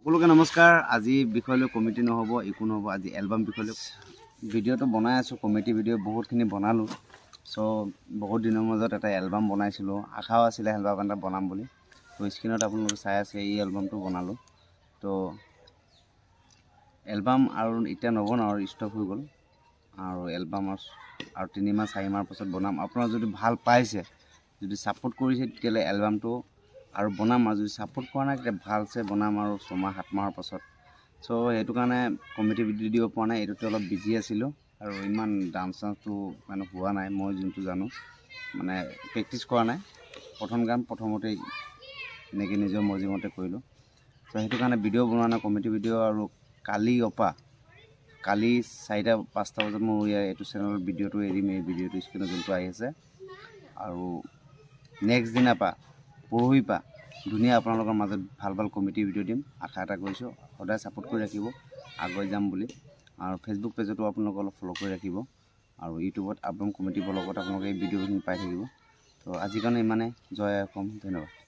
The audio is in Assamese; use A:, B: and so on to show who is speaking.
A: সকলোকে নমস্কাৰ। আজি বিষয়লৈ কমিটি নহ'ব, একো নহ'ব। আজি এলবাম বিষয়লৈ ভিডিঅ'টো বনাই আছোঁ। কমিটি ভিডিঅ' বহুতখিনি বনালোঁ। চ' বহুত দিনৰ মাজত এটা এলবাম বনাইছিলোঁ। আশাও আছিলে এলবাম এটা বনাম বুলি। তো স্ক্ৰীণত আপোনালোকে চাই আছে, এই এলবামটো বনালোঁ। তো এলবাম আৰু এতিয়া নবনাওঁ, আৰু ষ্টপ হৈ গ'ল। আৰু এলবামৰ আৰু 3 মাহ 4 মাহৰ পাছত বনাম। আপোনাৰ যদি ভাল পাইছে, যদি ছাপোৰ্ট কৰিছে, তেতিয়াহ'লে এলবামটো আৰু বনাম। আৰু যদি ছাপোৰ্ট কৰা নাই, তেতিয়া ভালছে বনাম আৰু 6 মাহ 7 মাহৰ পাছত। চ' সেইটো কাৰণে কমিটি ভিডিঅ' দিব পৰা নাই। এইটোতে অলপ বিজি আছিলোঁ আৰু ইমান ডান্স চান্সটো মানে হোৱা নাই। মই যোনটো জানো মানে প্ৰেক্টিছ কৰা নাই। প্ৰথম গান প্ৰথমতেই এনেকৈ নিজৰ মৰ্জিমতে কৰিলোঁ। চ' সেইটো কাৰণে ভিডিঅ' বনোৱা নাই, কমিটি ভিডিঅ'। আৰু কালি 4টা 5টা বজাত মই এইটো চেনেলত ভিডিঅ'টো এৰিম। এই ভিডিঅ'টো স্ক্ৰীণত যোনটো আহি আছে, আৰু নেক্সট দিনাৰ পৰা পৰহিৰ পৰা ধুনীয়া আপোনালোকৰ মাজত ভাল ভাল কমিটি ভিডিঅ' দিম। আশা এটা কৰিছোঁ। সদায় ছাপোৰ্ট কৰি ৰাখিব, আগুৱাই যাম বুলি। আৰু ফেচবুক পেজতো আপোনালোকে অলপ ফ'ল' কৰি ৰাখিব। আৰু ইউটিউবত আপডাউন কমিটিৰ লগত আপোনালোকে এই ভিডিঅ'খিনি পাই থাকিব। তো আজিৰ কাৰণে ইমানে। জয় অসম, ধন্যবাদ।